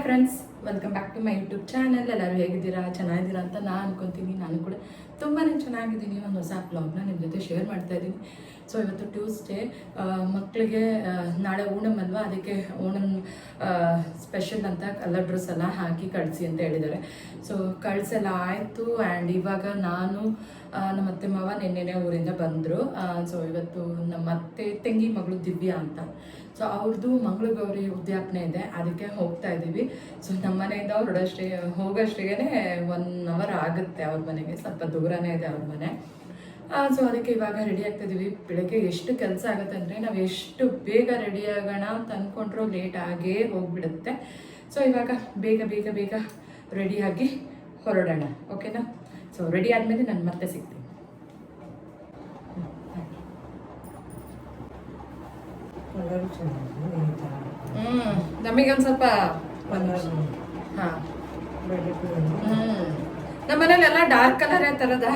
Friends, welcome back to my YouTube channel. ಎಲ್ಲರೂ ಹೇಗಿದ್ದೀರಾ? ಚೆನ್ನಾಗಿದ್ದೀರಾ ಅಂತ ನಾನು ಅನ್ಕೊತೀನಿ. ನಾನು ಕೂಡ ತುಂಬಾ ಚೆನ್ನಾಗಿದ್ದೀನಿ. ಒಂದು ಹೊಸ ಬ್ಲಾಗ್ನ ನಿಮ್ಮ ಜೊತೆ ಶೇರ್ ಮಾಡ್ತಾ ಇದ್ದೀನಿ. ಸೊ ಇವತ್ತು ಟ್ಯೂಸ್ಡೇ, ಮಕ್ಕಳಿಗೆ ನಾಳೆ ಓಣಮ್ ಅಲ್ವಾ, ಅದಕ್ಕೆ ಓಣಮ್ ಸ್ಪೆಷಲ್ ಅಂತ ಕಲರ್ ಡ್ರೆಸ್ ಎಲ್ಲ ಹಾಕಿ ಕಳಿಸಿ ಅಂತ ಹೇಳಿದ್ದಾರೆ. ಸೊ ಕಳಿಸೆಲ್ಲ ಆಯಿತು. ಆ್ಯಂಡ್ ಇವಾಗ ನಾನು ನಮ್ಮ ಅತ್ತೆ ಮಾವ ನಿನ್ನೆನೆ ಊರಿಂದ ಬಂದರು. ಸೊ ಇವತ್ತು ನಮ್ಮ ಅತ್ತೆ ತಂಗಿ ಮಗಳು ದಿವ್ಯಾ ಅಂತ, ಸೊ ಅವ್ರದ್ದು ಮಂಗಳಗೌರಿ ಉದ್ಯಾಪನೆ ಇದೆ, ಅದಕ್ಕೆ ಹೋಗ್ತಾ ಇದ್ದೀವಿ. ಸೊ ನಮ್ಮ ಮನೆಯಿಂದ ಹೋಗೋಷ್ಟಿಗೆ 1 hour ಆಗುತ್ತೆ. ಅವ್ರ ಮನೆಗೆ ಸ್ವಲ್ಪ ದೂರನೇ ಇದೆ ಅವ್ರ ಮನೆ. ಸೊ ಅದಕ್ಕೆ ಇವಾಗ ರೆಡಿ ಆಗ್ತಾ ಇದ್ದೀವಿ. ಬೆಳಗ್ಗೆ ಎಷ್ಟು ಕೆಲಸ ಆಗುತ್ತೆ ಅಂದರೆ, ನಾವು ಎಷ್ಟು ಬೇಗ ರೆಡಿ ಆಗೋಣ ಅಂತ ಅಂದ್ಕೊಂಡ್ರೂ ಲೇಟ್ ಆಗೇ ಹೋಗ್ಬಿಡುತ್ತೆ. ಸೊ ಇವಾಗ ಬೇಗ ಬೇಗ ಬೇಗ ರೆಡಿಯಾಗಿ ಹೊರಡೋಣ, ಓಕೆನಾ? ಸೊ ರೆಡಿ ಆದಮೇಲೆ ನಾನು ಮತ್ತೆ ಸಿಗ್ತೀನಿ. ನಮಗೆ ಒಂದು ಸ್ವಲ್ಪ ಹಾಂ ನಮ್ಮ ಮನೇಲೆಲ್ಲ ಡಾರ್ಕ್ ಕಲರೇ ಥರದ.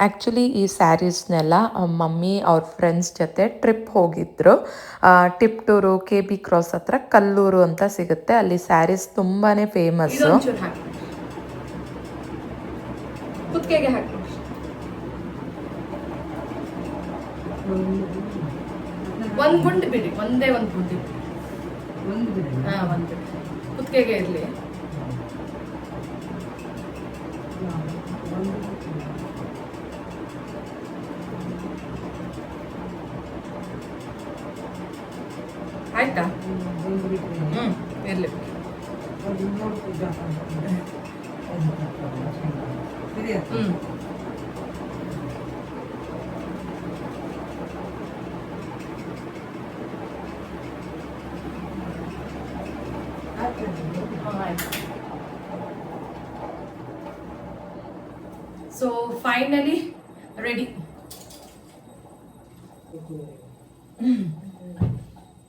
ಆ್ಯಕ್ಚುಲಿ ಈ ಸ್ಯಾರೀಸ್ನೆಲ್ಲ ಮಮ್ಮಿ ಅವ್ರ ಫ್ರೆಂಡ್ಸ್ ಜೊತೆ ಟ್ರಿಪ್ ಹೋಗಿದ್ರು. ಟಿಪ್ಟೂರು KB ಕ್ರಾಸ್ ಹತ್ರ ಕಲ್ಲೂರು ಅಂತ ಸಿಗುತ್ತೆ. ಅಲ್ಲಿ ಸ್ಯಾರೀಸ್ ತುಂಬಾ ಫೇಮಸ್ಸು. ಕುತ್ತಿಗೆಗೆ ಹಾಕಿ ಒಂದು ಗುಂಡು ಬಿಡಿ, ಒಂದೇ ಒಂದು ಗುಂಡಿ. ಹಾಂ, ಒಂದು ಕುತ್ತಿಗೆಗೆ ಇರಲಿ. ಆಯ್ತಾ? ಇರಲಿ. So finally ready.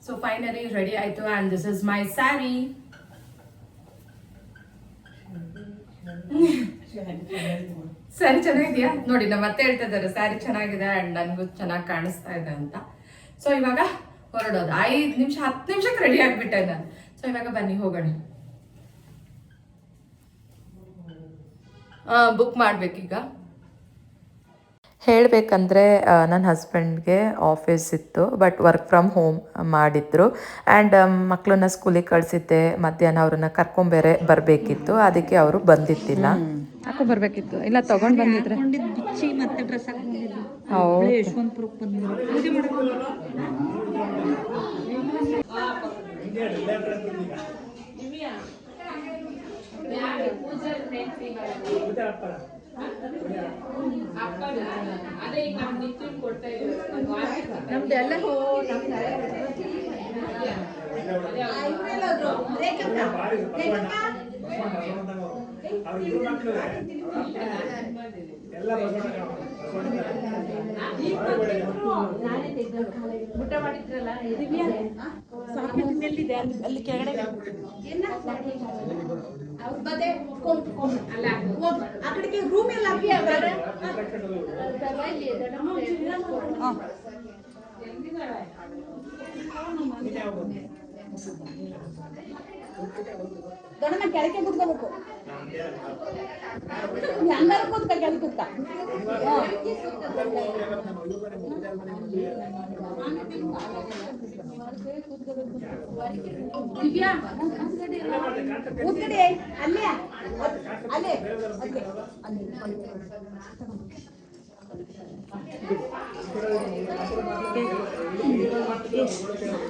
So finally ready ಆಯ್ತು. And this is my sari. Sari ಚೆನ್ನಾಗಿದೆಯಾ ನೋಡಿ? ನಮ್ಮ ಅತ್ತೆ ಹೇಳ್ತಾ ಇದ್ದಾರೆ ಸ್ಯಾರಿ ಚೆನ್ನಾಗಿದೆ ಆ್ಯಂಡ್ ನನಗೂ ಚೆನ್ನಾಗಿ ಕಾಣಿಸ್ತಾ ಇದೆ ಅಂತ. ಸೊ ಇವಾಗ ಹೊರಡೋದು. 5 ನಿಮಿಷ 10 ನಿಮಿಷಕ್ಕೆ ರೆಡಿ ಆಗಿಬಿಟ್ಟೆ ನಾನು. ಸೊ ಇವಾಗ ಬನ್ನಿ ಹೋಗೋಣ. ಬುಕ್ ಮಾಡಬೇಕೀಗ. ಹೇಳಬೇಕಂದ್ರೆ ನನ್ನ ಹಸ್ಬೆಂಡ್ಗೆ ಆಫೀಸ್ ಇತ್ತು, ಬಟ್ ವರ್ಕ್ ಫ್ರಮ್ ಹೋಮ್ ಮಾಡಿದ್ರು. ಆ್ಯಂಡ್ ಮಕ್ಕಳನ್ನ ಸ್ಕೂಲಿಗೆ ಕಳಿಸಿದ್ದೆ. ಮಧ್ಯಾಹ್ನ ಅವ್ರನ್ನ ಕರ್ಕೊಂಬೇರೆ ಬರಬೇಕಿತ್ತು, ಅದಕ್ಕೆ ಅವರು ಬಂದಿದ್ದಿಲ್ಲ. ಹಾಕೋ ಬರಬೇಕಿತ್ತು, ಇಲ್ಲ ತಗೊಂಡು ಬಂದಿದ್ರೆ. ಬಿಚ್ಚಿ ಮತ್ತೆ ಡ್ರೆಸ್ ಹಾಕೊಂಡಿದ್ದು. ಹೌದು, ಯಶವಂತಪುರಕ್ಕೆ ಬಂದಿದ್ರು ಪೂಜೆ ಮಾಡಕ್ಕೆ. ನಮ್ದೆಲ್ಲ ಊಟ ಮಾಡಿದ್ರಲ್ಲ, ಸಾಕೆಟ್ನಲ್ಲಿದೆ ಅಲ್ಲಿ ಕೆಳಗಡೆ. ಆ ಕಡೆಗೆ ರೂಮ್ ಎಲ್ಲ ದೊಡ್ಡಮ್ಮ ಕೆಳಗೆ ಕೂತ್ಕೋಬೇಕು. ಎಲ್ಲರೂ ಕೂತ್ಕ, ಕೆಳಗೆ ಕೂತ್ಕ. ಕೂತ್ಕಡೆ ಅಲ್ಲೇ ಅಲ್ಲೇ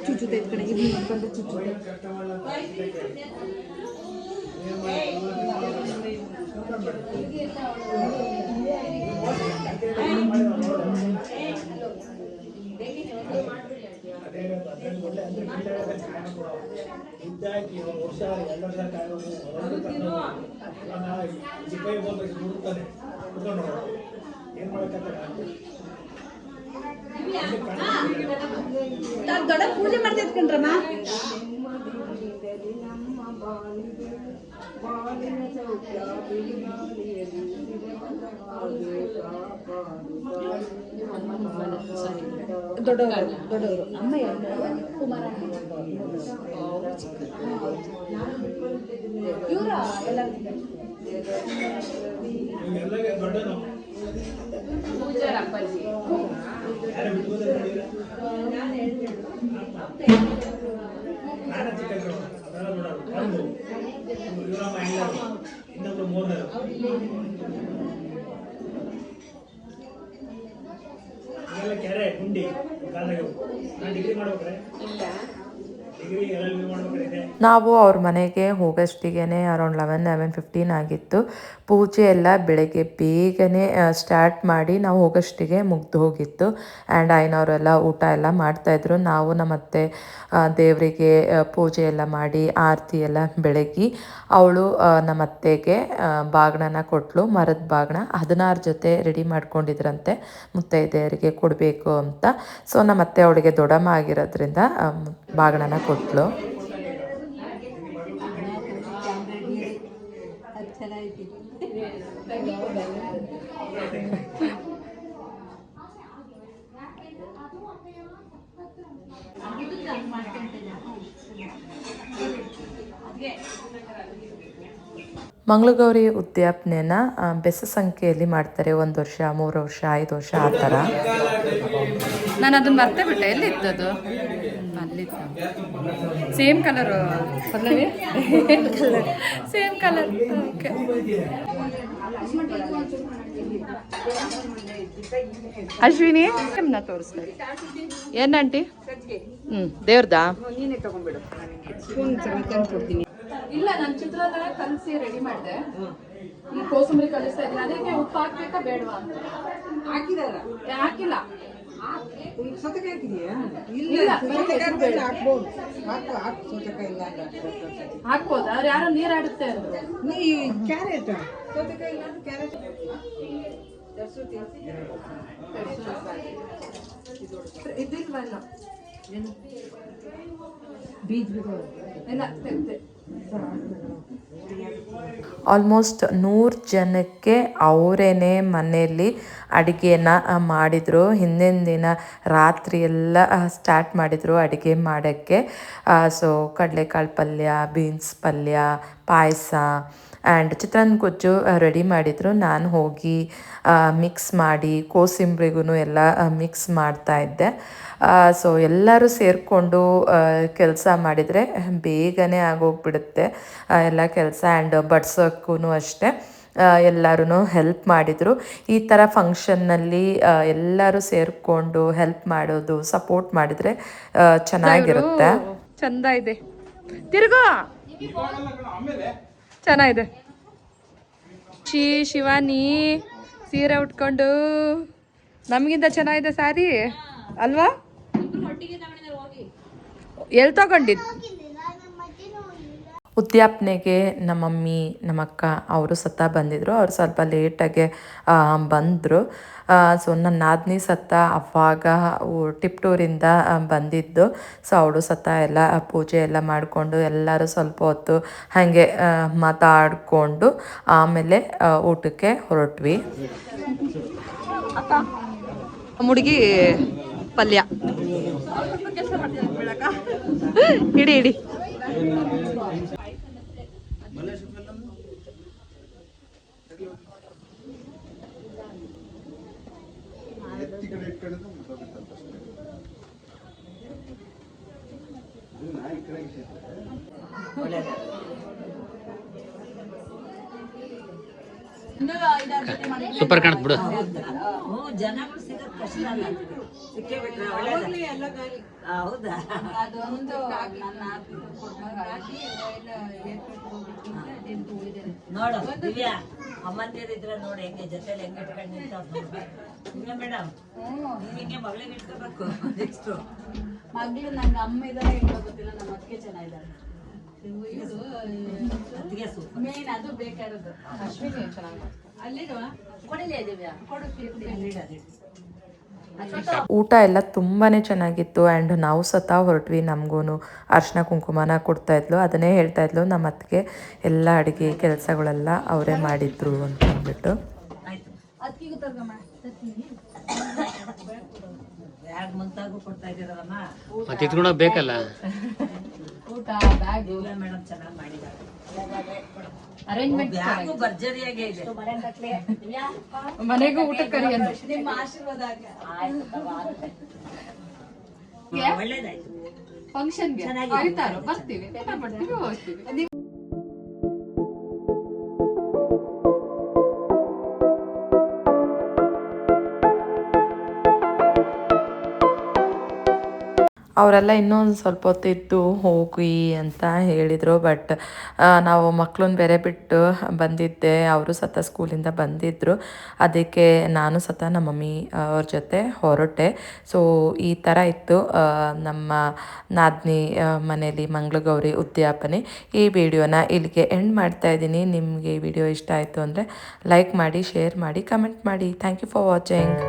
ಚುಚ್ಚುತ್ತೆ ಕಡೆ ಇಲ್ಲಿ ಬಂದು ಚುಚ್ಚುತ್ತೆ. ದೊಡ್ಡ ಪೂಜೆ ಮಾಡ್ತಿದ್ಕಂಡ್ರಮ್ಮ. ದೀನಲಿ ನಮ್ಮ ಬಾಳಿಗೆ ಬಾಳಿನ ಸೌಖ್ಯ ಬಿಡಿಗಾಳಿಯಲ್ಲಿ ಸಿರಿಮನವಾಗಿ ದೊಡ್ಡವರು ಅಮ್ಮ ಕುಮಾರ ಇವರ ಎಲ್ಲ ಕೆರೆ ಗುಂಡಿ ಡಿಗ್ರಿ ಮಾಡ್ಬೇಕ್ರೆ ಡಿಗ್ರಿ ಎಲ್ಲ ಮಾಡ್ಬೇಕ್ರೆ ನಾವು ಅವ್ರ ಮನೆಗೆ ಹೋಗೋಷ್ಟಿಗೆ ಅರೌಂಡ್ 11:15 ಆಗಿತ್ತು. ಪೂಜೆ ಎಲ್ಲ ಬೆಳಗ್ಗೆ ಬೇಗನೆ ಸ್ಟಾರ್ಟ್ ಮಾಡಿ ನಾವು ಹೋಗೋಷ್ಟಿಗೆ ಮುಗ್ದು ಹೋಗಿತ್ತು. ಆ್ಯಂಡ್ ಐನವರೆಲ್ಲ ಊಟ ಎಲ್ಲ ಮಾಡ್ತಾಯಿದ್ರು. ನಾವು ನಮ್ಮತ್ತೆ ದೇವರಿಗೆ ಪೂಜೆ ಎಲ್ಲ ಮಾಡಿ ಆರತಿ ಎಲ್ಲ ಬೆಳಗಿ ಅವಳು ನಮ್ಮತ್ತೆಗೆ ಬಾಗಿಣನ ಕೊಟ್ಟಳು. ಮರದ ಬಾಗಿಣ 16 ಜೊತೆ ರೆಡಿ ಮಾಡ್ಕೊಂಡಿದ್ರಂತೆ ಮುತ್ತೈದೆಯರಿಗೆ ಕೊಡಬೇಕು ಅಂತ. ಸೊ ನಮ್ಮತ್ತೆ ಅವಳಿಗೆ ದೊಡ್ಡಮ್ಮ ಆಗಿರೋದ್ರಿಂದ ಬಾಗಿಣನ ಕೊಟ್ಟಳು. ಮಂಗಳಗೌರಿ ಉದ್ಯಾಪನೆನ ಬೆಸ ಸಂಖ್ಯೆಯಲ್ಲಿ ಮಾಡ್ತಾರೆ. 1 ವರ್ಷ, 3 ವರ್ಷ, 5 ವರ್ಷ ಆ ಥರ. ನಾನು ಅದನ್ನ ಮರ್ತೇ ಬಿಟ್ಟೆ. ಎಲ್ಲಿದ್ದದು? ಅಲ್ಲಿತ್ತು. Same colour Pallavi, same colour. Okay. Ashwini ನಾ ತೋರಿಸ್ತಾರೆ ಏನಂಟಿ? ದೇವ್ರದಾ? ನೀನೇ ತಗೊಂಡ್ಬಿಡು, ಸ್ಪೂನ್ ಸಮೇತ ಕೊಡ್ತೀನಿ. ಇಲ್ಲ, ನಾನು ಚಿತ್ರಾನ್ನ ಕಲಸಿ ರೆಡಿ ಮಾಡಿದೆ. ಈ ಕೋಸಂಬರಿ ಕಲಿಸ್ತಾ ಇದ್ದೀನಿ. ಅದಕ್ಕೆ ಉಪ್ಪು ಹಾಕ್ಬೇಕಾ ಬೇಡವಾ ಅಂತ. ಹಾಕಿದಾರ? ಹಾಕಿಲ್ಲ. ಸೌತೆಕಾಯಿ ಹಾಕಿದೀಯಾ? ಇಲ್ಲ, ಹಾಕ್ಬೋದು. ಹಾಕು ಸೌತೆಕಾಯಿ ಇಲ್ಲ ಹಾಕ್ಬೋದು. ಅವ್ರು ಯಾರೋ ನೀರು ಆಡುತ್ತೆ ಅಂದ್ರು. ನೀ ಕ್ಯಾರೆಟ್ ಸೌತೆಕಾಯಿ ಇಲ್ಲ ಕ್ಯಾರೆಟ್ ಇದ್ದಿಲ್ವಲ್ಲ ಬೀಜಗಳು ಎಲ್ಲ ತೆಗ್ದೆ. ಆಲ್ಮೋಸ್ಟ್ 100 ಜನಕ್ಕೆ ಅವರೇನೆ ಮನೆಯಲ್ಲಿ ಅಡುಗೆನ ಮಾಡಿದರು. ಹಿಂದಿನ ದಿನ ರಾತ್ರಿ ಎಲ್ಲ ಸ್ಟಾರ್ಟ್ ಮಾಡಿದರು ಅಡುಗೆ ಮಾಡೋಕ್ಕೆ. ಸೊ ಕಡಲೆಕಾಳು ಪಲ್ಯ, ಬೀನ್ಸ್ ಪಲ್ಯ, ಪಾಯಸ ಆ್ಯಂಡ್ ಚಿತ್ರಾನ್ನ ಗೊಜ್ಜು ರೆಡಿ ಮಾಡಿದರು. ನಾನು ಹೋಗಿ ಮಿಕ್ಸ್ ಮಾಡಿ ಕೋಸಂಬರಿಗೂ ಎಲ್ಲ ಮಿಕ್ಸ್ ಮಾಡ್ತಾಯಿದ್ದೆ. ಸೊ ಎಲ್ಲರೂ ಸೇರಿಕೊಂಡು ಕೆಲಸ ಮಾಡಿದರೆ ಬೇಗನೆ ಆಗೋಗ್ಬಿಡುತ್ತೆ ಎಲ್ಲ ಕೆಲಸ. ಆ್ಯಂಡ್ ಬಡ್ಸೋಕ್ಕೂ ಅಷ್ಟೇ ಎಲ್ಲರೂ ಹೆಲ್ಪ್ ಮಾಡಿದರು. ಈ ಥರ ಫಂಕ್ಷನ್ನಲ್ಲಿ ಎಲ್ಲರೂ ಸೇರಿಕೊಂಡು ಹೆಲ್ಪ್ ಮಾಡೋದು, ಸಪೋರ್ಟ್ ಮಾಡಿದರೆ ಚೆನ್ನಾಗಿರುತ್ತೆ. ಚಂದ ಇದೆ. ತಿರುಗೋ, ಚೆನ್ನಾಗಿದೆ. ಶಿವಾನಿ ಸೀರೆ ಉಟ್ಕೊಂಡು ನಮಗಿಂತ ಚೆನ್ನಾಗಿದೆ ಸ್ಯಾರಿ ಅಲ್ವಾ? ಎಲ್ಲಿ ತಗೊಂಡಿದ್ದು? ಉದ್ಯಾಪನೆಗೆ ನಮ್ಮ ಮಮ್ಮಿ, ನಮ್ಮ ಅಕ್ಕ ಅವರು ಸತ್ತ ಬಂದಿದ್ದರು. ಅವರು ಸ್ವಲ್ಪ ಲೇಟಾಗೆ ಬಂದರು. ಸೊ ನನ್ನ ನಾದಿನಿ ಸತ್ತ ಅವಾಗ ಟಿಪ್ಟೂರಿಂದ ಬಂದಿದ್ದು. ಸೊ ಅವಳು ಸತ್ತ ಎಲ್ಲ ಪೂಜೆ ಎಲ್ಲ ಮಾಡಿಕೊಂಡು ಎಲ್ಲರೂ ಸ್ವಲ್ಪ ಹೊತ್ತು ಹಾಗೆ ಮಾತಾಡಿಕೊಂಡು ಆಮೇಲೆ ಊಟಕ್ಕೆ ಹೊರಟ್ವಿ. ಮುಡುಗಿ ಪಲ್ಯ ಇಡಿ ಇಡಿ. ಸೂಪರ್ ಕಾಣತ್ ಬಿಡು. ಜನಗಳು ಸಿಗೋದು ಕಷ್ಟ ಅಲ್ಲ, ಸಿಕ್ಕೇ ಬಿಟ್ರೆ ಹೌದಾ? ಅದೊಂದು ನೋಡು ದಿವ್ಯಾ, ಅಮ್ಮಂದಿರಿದ್ರೆ ನೋಡಿ ಹೆಂಗೆ ಜೊತೆಲಿ ಹೆಂಗೆ ಇಟ್ಕೊಂಡು ನಿಂತ ಮೇಡಮ್. ಹಿಂಗೆ ಮಗಳಿಗೆ ಇಟ್ಕೋಬೇಕು. ನೆಕ್ಸ್ಟ್ ಮಗಳು ನಂಗೆ ಅಮ್ಮ ಇದಾರೆ ಗೊತ್ತಿಲ್ಲ, ನಮ್ಮ ಅತ್ತಿಗೆ ಚೆನ್ನಾಗಿದ್ದಾರೆ. ಅತ್ತಿಗೆ ಸೂಪರ್ ಮೇನ್ ಅದು ಬೇಕಾಗಿರೋದು. ಅಶ್ವಿನಿ ಚೆನ್ನಾಗಿ ಅಲ್ಲಿರುವ ಕೊಡಿಲ್ಲ ದಿವ್ಯಾ, ಕೊಡು ಊಟ ಎಲ್ಲ ತುಂಬಾ ಚೆನ್ನಾಗಿತ್ತು ಆ್ಯಂಡ್ ನಾವು ಸತಾ ಹೊರಟ್ವಿ. ನಮಗೂ ಅರ್ಶಿನ ಕುಂಕುಮನ ಕೊಡ್ತಾಯಿದ್ಲು. ಅದನ್ನೇ ಹೇಳ್ತಾಯಿದ್ಲು, ನಮ್ಮ ಅತ್ತಿಗೆ ಎಲ್ಲ ಅಡುಗೆ ಕೆಲಸಗಳೆಲ್ಲ ಅವರೇ ಮಾಡಿದ್ರು ಅಂತ ಅಂದ್ಬಿಟ್ಟು. ಬ್ಯಾಗ್ ಮುಂತಾಗೂ ಕೊಡ್ತಾ ಇದ್ದೀರಲ್ಲಮ್ಮ. ಮತ್ತೆ ಇಟ್ಕೊಂಡೋಗ್ ಬೇಕಲ್ಲ. ಊಟ ಬ್ಯಾಗು ಮೇಡಮ್ ಚೆನ್ನಾಗಿ ಮಾಡಿದ್ದಾರೆ. ಅರೇಂಜ್ಮೆಂಟ್ ಬ್ಯಾಗು ಭರ್ಜರಿಯಾಗೇ ಇದೆ. ಮನೆಗೂ ಊಟ ಕರಿ ಅಂತ ನಿಮ್ಮ ಆಶೀರ್ವಾದ ಒಳ್ಳೇದಾಯ್ತು. ಫಂಕ್ಷನ್ಗೆ ಆಯ್ತಾರೋ ಬರ್ತೀವಿ, ಊಟ ಮಾಡ್ತೀವಿ, ಹೋಗ್ತೀವಿ. ಅವರೆಲ್ಲ ಇನ್ನೊಂದು ಸ್ವಲ್ಪ ಹೊತ್ತಿದ್ದು ಹೋಗಿ ಅಂತ ಹೇಳಿದರು. ಬಟ್ ನಾವು ಮಕ್ಕಳನ್ನ ಬೇರೆ ಬಿಟ್ಟು ಬಂದಿದ್ದೆ, ಅವರು ಸತ ಸ್ಕೂಲಿಂದ ಬಂದಿದ್ದರು. ಅದಕ್ಕೆ ನಾನು ಸತ ನಮ್ಮ ಮಮ್ಮಿ ಅವ್ರ ಜೊತೆ ಹೊರಟೆ. ಸೊ ಈ ಥರ ಇತ್ತು ನಮ್ಮ ನಾದಿನಿ ಮನೇಲಿ ಮಂಗಳಗೌರಿ ಉದ್ಯಾಪನೆ. ಈ ವಿಡಿಯೋನ ಇಲ್ಲಿಗೆ ಎಂಡ್ ಮಾಡ್ತಾ ಇದ್ದೀನಿ. ನಿಮಗೆ ಈ ವಿಡಿಯೋ ಇಷ್ಟ ಆಯಿತು ಅಂದರೆ ಲೈಕ್ ಮಾಡಿ, ಶೇರ್ ಮಾಡಿ, ಕಮೆಂಟ್ ಮಾಡಿ. Thank you for watching.